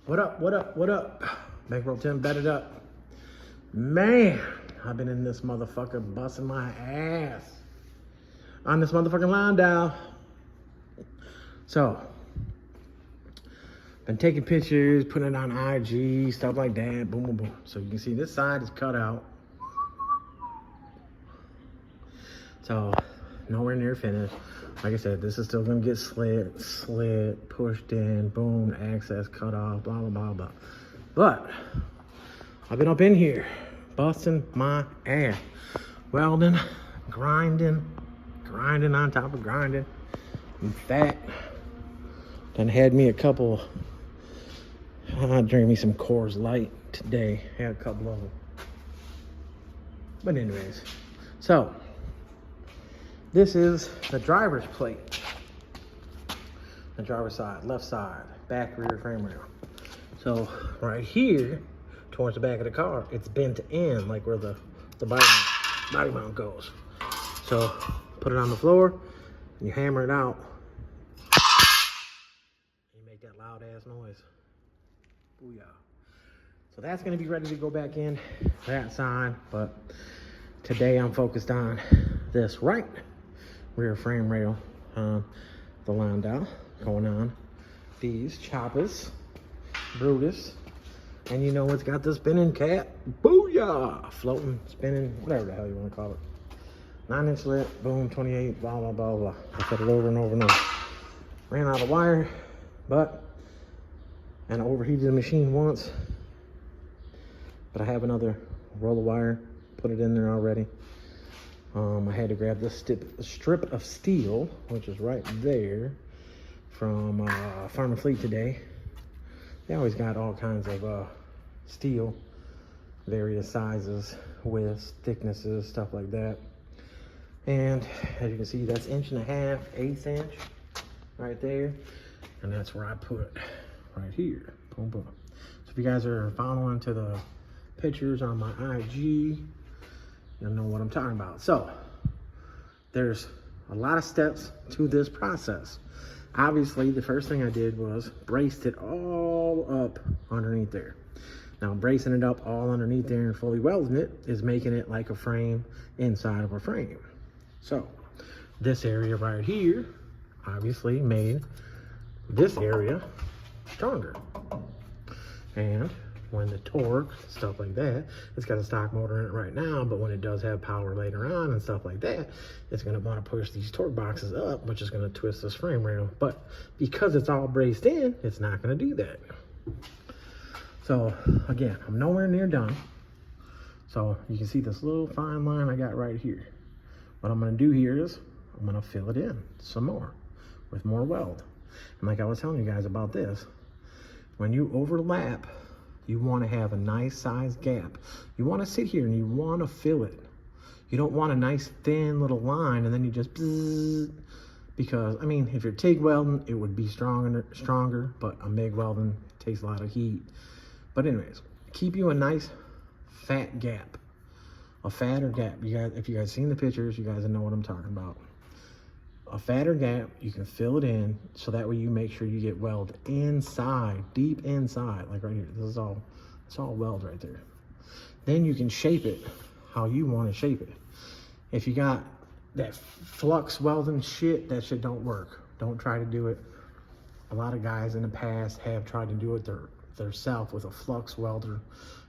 What up, what up, what up? Bankroll Tim bedded up. Man, I've been in this motherfucker busting my ass on this motherfucking Landau. So, been taking pictures, putting it on IG, stuff like that, boom, boom, boom. So you can see this side is cut out. So, nowhere near finished. Like I said, this is still gonna get slid, pushed in, boom, access cut off, blah, blah, blah, blah. But, I've been up in here, busting my ass. Welding, grinding on top of grinding. I'm fat. Done had me a couple, drinking me some Coors Light today. Had a couple of them. But anyways, so, this is the driver's plate. The driver's side, left side, back rear frame rail. So right here, towards the back of the car, it's bent in like where the body mount goes. So put it on the floor, and you hammer it out. You make that loud ass noise. Booyah. So that's gonna be ready to go back in that side, but today I'm focused on this right rear frame rail, the Landau going on these choppers, Brutus, and you know it's got the spinning cat, booyah, floating, spinning, whatever the hell you want to call it. 9-inch lit, boom, 28, blah, blah, blah, blah. I said it over and over and over. Ran out of wire, and I overheated the machine once, but I have another roll of wire, put it in there already. I had to grab this strip of steel, which is right there, from Farm and Fleet today. They always got all kinds of steel, various sizes, widths, thicknesses, stuff like that. And as you can see, that's 1.5 inches, 1/8 inch, right there. And that's where I put right here, boom, boom. So if you guys are following to the pictures on my IG, you'll know what I'm talking about. So there's a lot of steps to this process. Obviously, the first thing I did was braced it all up underneath there. Now, bracing it up all underneath there and fully welding it is making it like a frame inside of a frame. So this area right here obviously made this area stronger. And when the torque, stuff like that, it's got a stock motor in it right now, but when it does have power later on and stuff like that, it's gonna wanna push these torque boxes up, which is gonna twist this frame rail. But because it's all braced in, it's not gonna do that. So again, I'm nowhere near done. So you can see this little fine line I got right here. What I'm gonna do here is, I'm gonna fill it in some more with more weld. And like I was telling you guys about this, when you overlap, you want to have a nice size gap. You want to sit here and you want to fill it. You don't want a nice thin little line and then you just bzzz, because I mean, if you're TIG welding, it would be stronger, but a MIG welding takes a lot of heat. But anyways, keep you a nice fat gap, a fatter gap. You guys, if you guys seen the pictures, you guys know what I'm talking about. A fatter gap, you can fill it in, so that way you make sure you get weld inside, deep inside, like right here. This is all, it's all weld right there. Then you can shape it how you want to shape it. If you got that flux welding shit, that shit don't work. Don't try to do it. A lot of guys in the past have tried to do it theirself with a flux welder.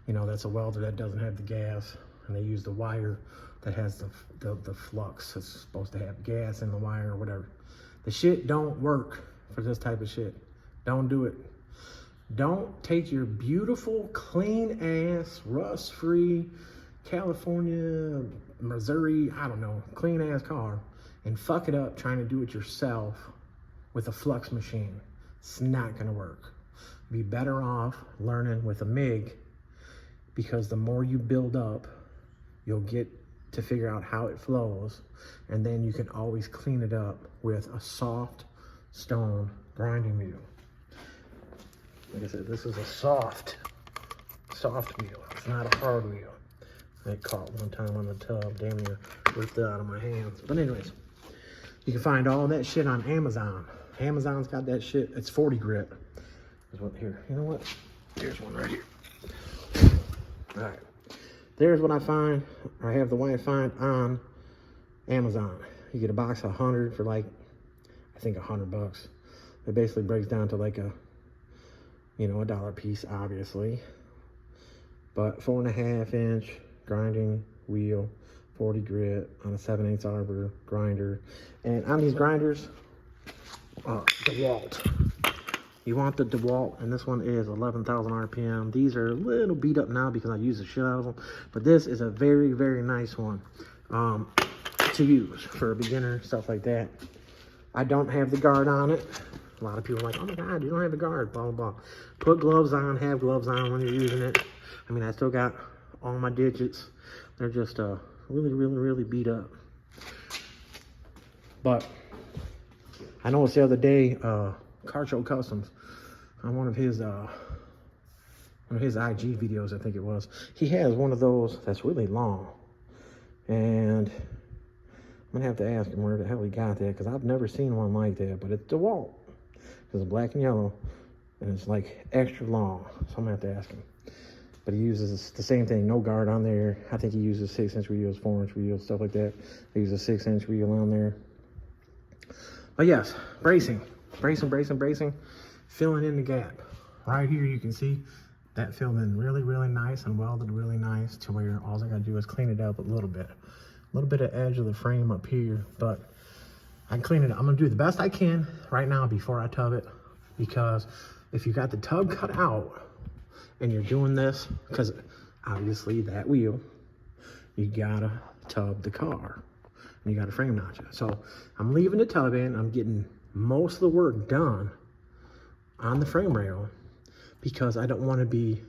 You know, that's a welder that doesn't have the gas, and they use the wire that has the flux. It's supposed to have gas in the wire or whatever. The shit don't work for this type of shit. Don't do it. Don't take your beautiful, clean ass, rust free, California, Missouri, I don't know, clean ass car and fuck it up trying to do it yourself with a flux machine. It's not gonna work. Be better off learning with a MIG, because the more you build up, you'll get to figure out how it flows, and then you can always clean it up with a soft stone grinding wheel. Like I said, this is a soft wheel. It's not a hard wheel. I caught one time on the tub, damn near ripped it out of my hands. But anyways, you can find all that shit on Amazon. Amazon's got that shit. It's 40 grit. Is what here? You know what? There's one right here. All right. There's what I find. I have the one I find on Amazon. You get a box of 100 for like, I think $100. It basically breaks down to like a, you know, $1 piece, obviously. But 4.5 inch grinding wheel, 40 grit on a 7/8 arbor grinder. And on these grinders, DeWalt. You want the DeWalt, and this one is 11,000 RPM. These are a little beat up now because I use the shit out of them, but this is a very, very nice one to use for a beginner, stuff like that. I don't have the guard on it. A lot of people are like, oh my God, you don't have a guard, blah, blah, blah. Put gloves on, have gloves on when you're using it. I mean, I still got all my digits. They're just really, really, really beat up. But I noticed the other day, Kustoms, on one of his IG videos, I think it was, he has one of those that's really long. And I'm gonna have to ask him where the hell he got that, because I've never seen one like that. But it's DeWalt, because it's black and yellow, and it's like extra long. So I'm gonna have to ask him. But he uses the same thing, no guard on there. I think he uses 6-inch wheels, 4-inch wheels, stuff like that. He uses a 6-inch wheel on there. But yes, bracing, filling in the gap. Right here you can see that filled in really, really nice and welded really nice to where all I gotta do is clean it up a little bit. A little bit of edge of the frame up here, but I can clean it up. I'm gonna do the best I can right now before I tub it, because if you got the tub cut out and you're doing this, because obviously that wheel, you gotta tub the car and you gotta frame notch it. So I'm leaving the tub in, I'm getting most of the work done on the frame rail because I don't want to be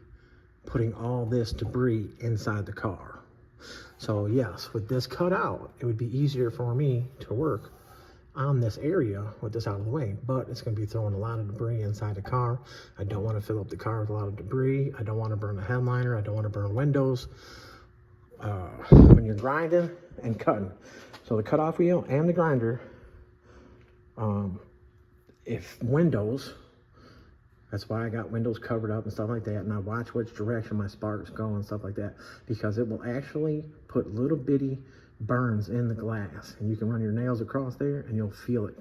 putting all this debris inside the car. So yes, with this cut out, it would be easier for me to work on this area with this out of the way, but it's going to be throwing a lot of debris inside the car. I don't want to fill up the car with a lot of debris. I don't want to burn the headliner. I don't want to burn windows when you're grinding and cutting. So the cutoff wheel and the grinder, if windows, that's why I got windows covered up and stuff like that, and I watch which direction my sparks go and stuff like that, because it will actually put little bitty burns in the glass, and you can run your nails across there and you'll feel it.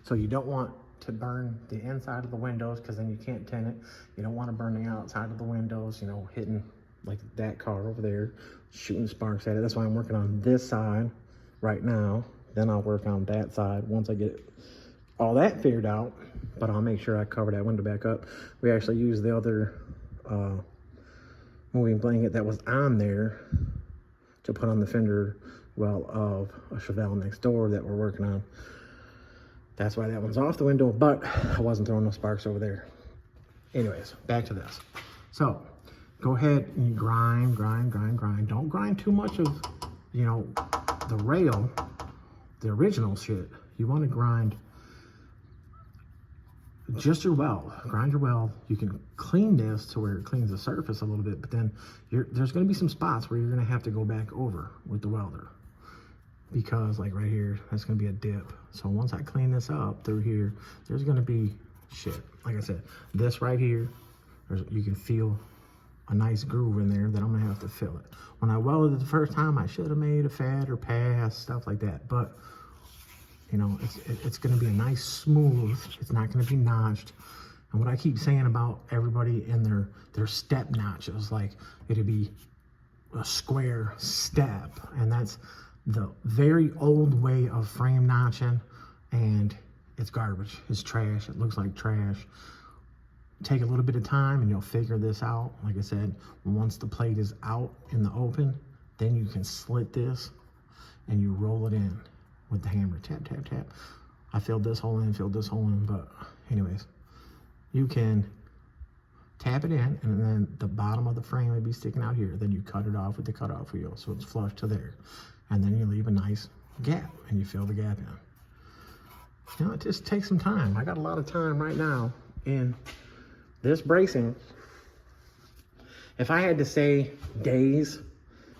So you don't want to burn the inside of the windows, because then you can't tint it. You don't want to burn the outside of the windows, you know, hitting like that car over there, shooting sparks at it. That's why I'm working on this side right now. Then I'll work on that side once I get all that figured out, but I'll make sure I cover that window back up. We actually used the other moving blanket that was on there to put on the fender well of a Chevelle next door that we're working on. That's why that one's off the window, but I wasn't throwing no sparks over there. Anyways, back to this. So go ahead and grind. Don't grind too much of, you know, the rail, the original shit. You want to grind just your weld. Grind your weld. You can clean this to where it cleans the surface a little bit, but then there's going to be some spots where you're going to have to go back over with the welder, because like right here, that's going to be a dip. So once I clean this up through here, there's going to be shit. Like I said, this right here, you can feel a nice groove in there that I'm going to have to fill it. When I welded it the first time, I should have made a fat or pass, stuff like that, but you know, it's going to be a nice smooth. It's not going to be notched. And what I keep saying about everybody in their step notches, like it'd be a square step, and that's the very old way of frame notching, and it's garbage. It's trash. It looks like trash. Take a little bit of time and you'll figure this out. Like I said, once the plate is out in the open, then you can slit this and you roll it in with the hammer. Tap, tap, tap. I filled this hole in, but anyways, you can tap it in, and then the bottom of the frame would be sticking out here. Then you cut it off with the cutoff wheel so it's flush to there, and then you leave a nice gap and you fill the gap in. You know, it just takes some time. I got a lot of time right now in this bracing. If I had to say days,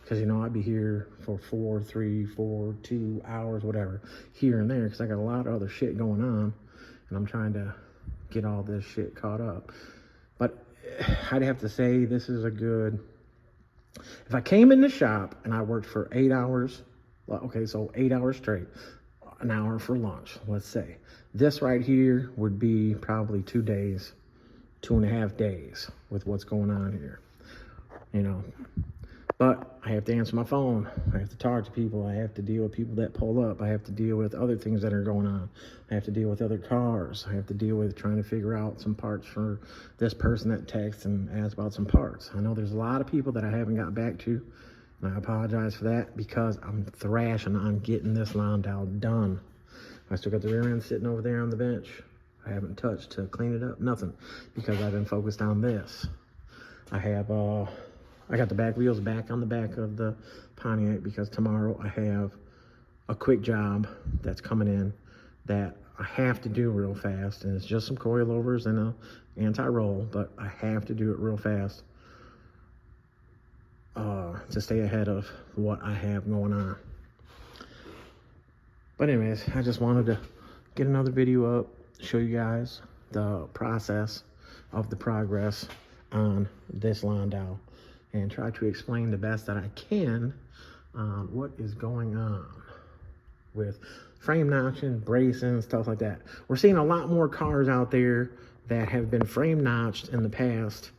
because, you know, I'd be here for 4, 3, 4, 2 hours, whatever, here and there, because I got a lot of other shit going on, and I'm trying to get all this shit caught up. But I'd have to say this is a good, if I came in the shop and I worked for 8 hours, well, okay, so 8 hours straight, an hour for lunch, let's say. This right here would be probably 2 days, 2.5 days with what's going on here, you know. But I have to answer my phone. I have to talk to people. I have to deal with people that pull up. I have to deal with other things that are going on. I have to deal with other cars. I have to deal with trying to figure out some parts for this person that texts and asks about some parts. I know there's a lot of people that I haven't got back to, and I apologize for that because I'm thrashing on getting this Landau done. I still got the rear end sitting over there on the bench. I haven't touched to clean it up, nothing, because I've been focused on this. I got the back wheels back on the back of the Pontiac because tomorrow I have a quick job that's coming in that I have to do real fast, and it's just some coilovers and a anti-roll, but I have to do it real fast to stay ahead of what I have going on. But anyways, I just wanted to get another video up, show you guys the process of the progress on this Landau, and try to explain the best that I can on what is going on with frame notching, bracing, stuff like that. We're seeing a lot more cars out there that have been frame notched in the past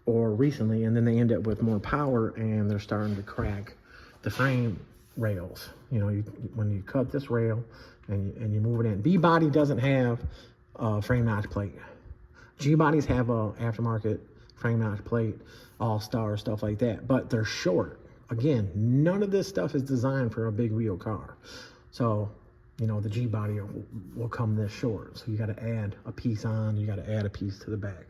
or recently, and then they end up with more power and they're starting to crack the frame rails. You know, when you cut this rail and you move it in. B-body doesn't have a frame notch plate. G-bodies have a aftermarket frame notch plate, all-star, stuff like that, but they're short. Again, none of this stuff is designed for a big wheel car. So, you know, the G-body will come this short. So you got to add a piece on, you got to add a piece to the back.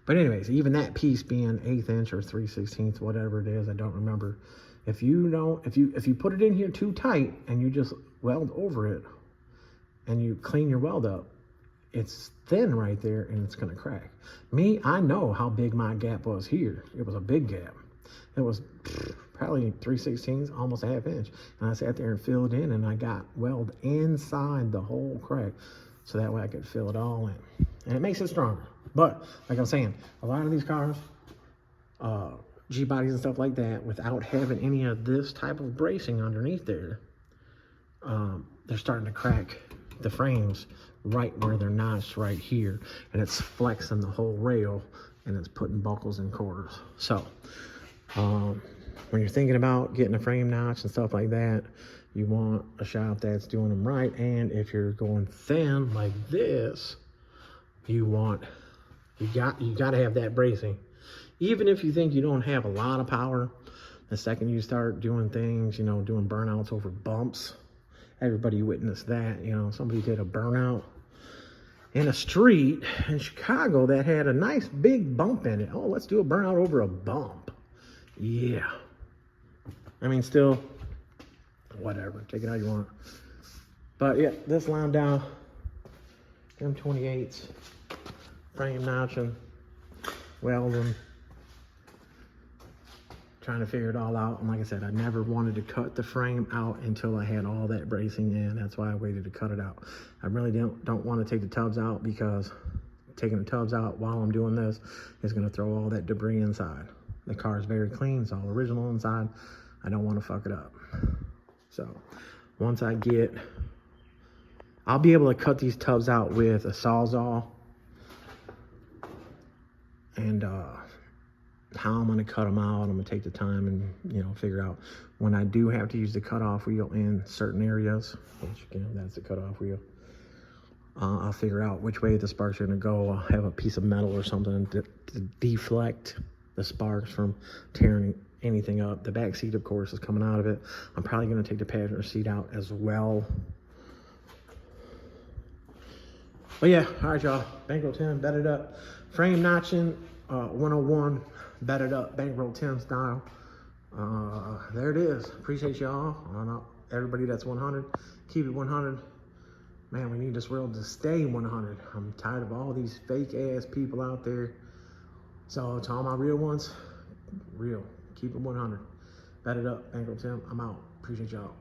But anyways, even that piece being 1/8 inch or 3/16, whatever it is, I don't remember. If you put it in here too tight and you just weld over it and you clean your weld up, it's thin right there and it's gonna crack. Me, I know how big my gap was here. It was a big gap. It was probably 3/16, almost 1/2 inch. And I sat there and filled it in, and I got weld inside the whole crack, so that way I could fill it all in. And it makes it stronger. But like I'm saying, a lot of these cars, G-bodies and stuff like that, without having any of this type of bracing underneath there, they're starting to crack the frames right where they're notched right here, and it's flexing the whole rail, and it's putting buckles and quarters. So when you're thinking about getting a frame notch and stuff like that, you want a shop that's doing them right. And if you're going thin like this, you got to have that bracing. Even if you think you don't have a lot of power, the second you start doing things, you know, doing burnouts over bumps, everybody witnessed that. You know, somebody did a burnout in a street in Chicago that had a nice big bump in it. Oh, let's do a burnout over a bump. Yeah. I mean, still, whatever. Take it how you want. But yeah, this Landau, M28s, frame notching, welding, trying to figure it all out. And like I said, I never wanted to cut the frame out until I had all that bracing in. That's why I waited to cut it out. I really don't want to take the tubs out, because taking the tubs out while I'm doing this is going to throw all that debris inside. The car is very clean. It's all original inside. I don't want to fuck it up. So once I'll be able to cut these tubs out with a Sawzall. And how I'm going to cut them out, I'm going to take the time and, you know, figure out when I do have to use the cutoff wheel in certain areas, which again, that's the cutoff wheel. I'll figure out which way the sparks are going to go. I'll have a piece of metal or something to deflect the sparks from tearing anything up. The back seat, of course, is coming out of it. I'm probably going to take the passenger seat out as well. But yeah, all right, y'all. Bankroll Tim, bedded up. Frame notching, 101, bedded up, Bankroll Tim style. There it is. Appreciate y'all. Everybody that's 100, keep it 100. Man, we need this world to stay 100. I'm tired of all these fake ass people out there. So to all my real ones, real, keep it 100. Bedded up, Bankroll Tim. I'm out. Appreciate y'all.